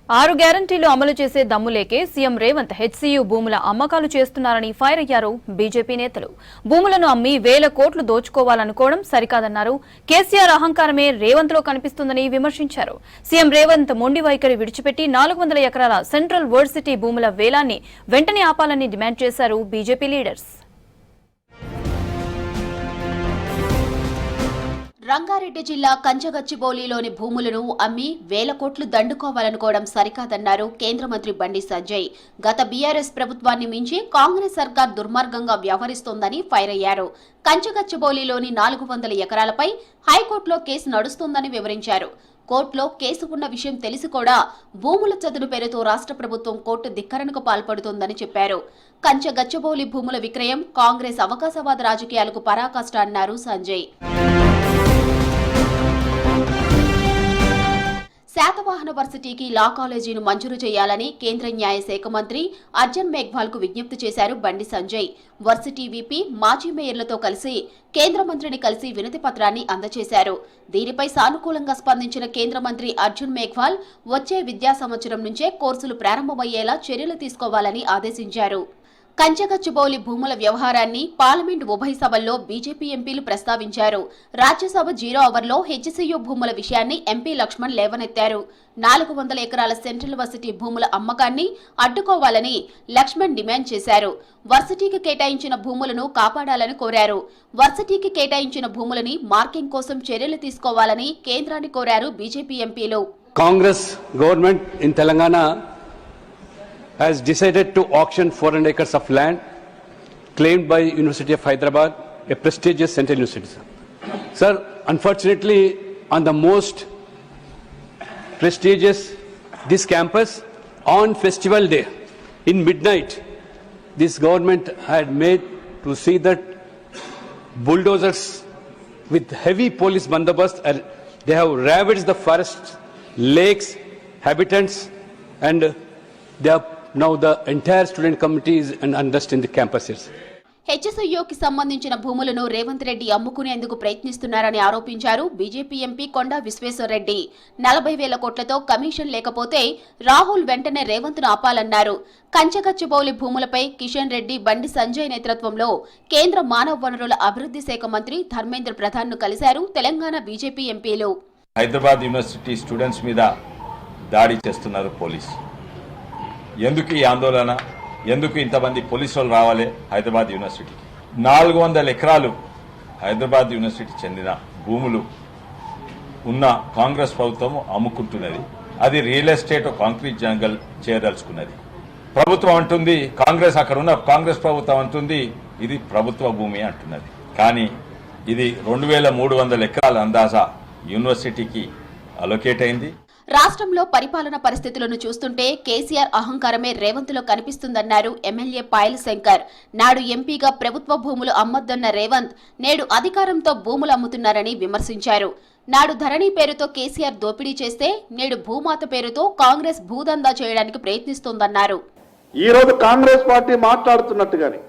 ఆరు గ్యారంటీలు అమలు చేసే దమ్ములేకే సీఎం రేవంత్ హెచ్సీయూ భూముల అమ్మకాలు చేస్తున్నారని ఫైర్ అయ్యారు బీజేపీ నేతలు. భూములను అమ్మి వేల కోట్లు దోచుకోవాలనుకోవడం సరికాదన్నారు. కేసీఆర్ అహంకారమే రేవంత్ లో కనిపిస్తుందని విమర్శించారు. సీఎం రేవంత్ మొండి వైఖరి విడిచిపెట్టి 400 ఎకరాల సెంట్రల్ వర్డ్ సిటీ భూముల వేలాన్ని వెంటనే ఆపాలని డిమాండ్ చేశారు బీజేపీ లీడర్స్. రంగారెడ్డి జిల్లా కంచగచ్చిబౌలిలోని భూములను అమ్మి వేల కోట్లు దండుకోవాలనుకోవడం సరికాదన్నారు కేంద్ర మంత్రి బండి సంజయ్. గత బీఆర్ఎస్ ప్రభుత్వాన్ని మించి కాంగ్రెస్ సర్కార్ దుర్మార్గంగా వ్యవహరిస్తోందని ఫైర్ అయ్యారు. కంచగచ్చిబౌలిలోని 400 ఎకరాలపై హైకోర్టులో కేసు నడుస్తోందని వివరించారు. కోర్టులో కేసు ఉన్న విషయం తెలిసి కూడా భూముల చదును పేరుతో రాష్ట్ర ప్రభుత్వం కోర్టు ధిక్కరణకు పాల్పడుతోందని చెప్పారు. కంచగచ్చిబౌలి భూముల విక్రయం కాంగ్రెస్ అవకాశవాద రాజకీయాలకు పరాకాష్ట అన్నారు సంజయ్. శాతవాహన వర్సిటీకి లా కాలేజీను మంజూరు చేయాలని కేంద్ర న్యాయశాఖ మంత్రి అర్జున్ మేఘ్వాల్ కు విజ్ఞప్తి చేశారు బండి సంజయ్. వర్సిటీ వీపీ మాజీ మేయర్లతో కలిసి కేంద్ర మంత్రిని కలిసి వినతి పత్రాన్ని అందజేశారు. దీనిపై సానుకూలంగా స్పందించిన కేంద్ర మంత్రి అర్జున్ మేఘ్వాల్ వచ్చే విద్యా సంవత్సరం నుంచే కోర్సులు ప్రారంభమయ్యేలా చర్యలు తీసుకోవాలని ఆదేశించారు. కంచగచ్చిబౌలి భూముల వ్యవహారాన్ని పార్లమెంటు ఉభయ సభల్లో బీజేపీ ఎంపీలు ప్రస్తావించారు. రాజ్యసభ 0 అవర్లో హెచ్సీయూ భూముల విషయాన్ని ఎంపీ లక్ష్మణ్ లేవనెత్తారు. 400 ఎకరాల సెంట్రల్ వర్సిటీ భూముల అమ్మకాన్ని అడ్డుకోవాలని లక్ష్మణ్ డిమాండ్ చేశారు. వర్సిటీకి కేటాయించిన భూములను కాపాడాలని కోరారు. వర్సిటీకి కేటాయించిన భూములని మార్కింగ్ కోసం చర్యలు తీసుకోవాలని కేంద్రాన్ని కోరారు బీజేపీ ఎంపీలు. Congress government in Telangana has decided to auction 400 acres of land claimed by University of Hyderabad, a prestigious central university. Sir, unfortunately, on the most prestigious this campus, on festival day, in midnight, this government had made to see that bulldozers with heavy police bandobast, they have ravaged the forests, lakes, habitants, and they have now the entire student community is unrest in the campuses. హెచ్సీయూకి సంబంధించిన భూములను రేవంత్ రెడ్డి అమ్ముకునేందుకు ప్రయత్నిస్తున్నారని ఆరోపించారు BJP MP కొండా విశ్వేశ్వరరెడ్డి. 40,000 కోట్లతో commission లేకపోతే రాహుల్ వెంటనే రేవంత్ను ఆపాలన్నారు. కంచగచ్చిబౌలి భూములపై కిషన్ రెడ్డి, బండి సంజయ్ నేతృత్వంలో కేంద్ర మానవ వనరుల అభివృద్ధి శాఖ మంత్రి ధర్మేంద్ర ప్రధాన్ను కలిశారు తెలంగాణ బీజేపీ ఎంపీలు. హైదరాబాద్ యూనివర్సిటీ స్టూడెంట్స్ మీద దాడి చేస్తున్నారు పోలీసు. ఎందుకు ఈ ఆందోళన? ఎందుకు ఇంతమంది పోలీసులు రావాలి హైదరాబాద్ యూనివర్సిటీకి? 400 ఎకరాలు హైదరాబాద్ యూనివర్సిటీ చెందిన భూములు ఉన్న కాంగ్రెస్ ప్రభుత్వం అమ్ముకుంటున్నది. అది రియల్ ఎస్టేట్ కాంక్రీట్ జంగల్ చేయదలుచుకున్నది. ప్రభుత్వం అంటుంది, కాంగ్రెస్ అక్కడ ఉన్న కాంగ్రెస్ ప్రభుత్వం అంటుంది ఇది ప్రభుత్వ భూమి అంటున్నది. కానీ ఇది 2300 ఎకరాల అందాజా యూనివర్సిటీకి అలొకేట్ అయింది. రాష్ట్రంలో పరిపాలన పరిస్థితులను చూస్తుంటే కేసీఆర్ అహంకారమే రేవంత్ లో కనిపిస్తుందన్నారు ఎమ్మెల్యే పాయల్ శంకర్. నాడు ఎంపీగా ప్రభుత్వ భూములు అమ్మొద్దన్న రేవంత్ నేడు అధికారంతో భూములు అమ్ముతున్నారని విమర్శించారు. నాడు ధరణి పేరుతో కేసీఆర్ దోపిడీ చేస్తే నేడు భూమాత పేరుతో కాంగ్రెస్ భూదందా చేయడానికి ప్రయత్నిస్తోందన్నారు. ఈ రోజు కాంగ్రెస్ పార్టీ మాట్లాడుతున్నట్టుగాని,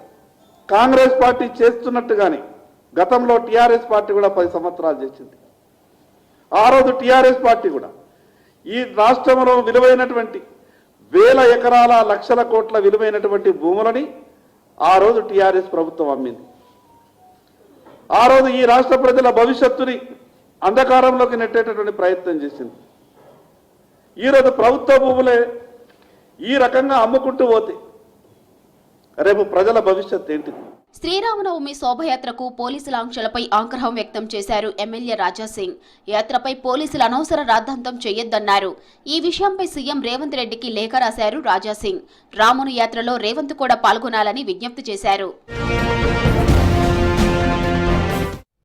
కాంగ్రెస్ పార్టీ చేస్తున్నట్టుగాని గతంలో టీఆర్ఎస్ పార్టీ కూడా 10 సంవత్సరాలు చేసింది. ఆ రోజు టీఆర్ఎస్ పార్టీ కూడా ఈ రాష్ట్రంలో విలువైనటువంటి వేల ఎకరాల లక్షల కోట్ల విలువైనటువంటి భూములని ఆ రోజు టీఆర్ఎస్ ప్రభుత్వం అమ్మింది. ఆ రోజు ఈ రాష్ట్ర ప్రజల భవిష్యత్తుని అంధకారంలోకి నెట్టేటటువంటి ప్రయత్నం చేసింది. ఈరోజు ప్రభుత్వ భూములే ఈ రకంగా అమ్ముకుంటూ పోతే రేపు ప్రజల భవిష్యత్ ఏంటిది? శ్రీరామనవమి శోభయాత్రకు పోలీసుల ఆంక్షలపై ఆగ్రహం వ్యక్తం చేశారు ఎమ్మెల్యే రాజాసింగ్. యాత్రపై పోలీసులు అనవసర రాద్ధాంతం చేయొద్దన్నారు. ఈ విషయంపై సీఎం రేవంత్ రెడ్డికి లేఖ రాశారు రాజాసింగ్. రాముని యాత్రలో రేవంత్ కూడా పాల్గొనాలని విజ్ఞప్తి చేశారు.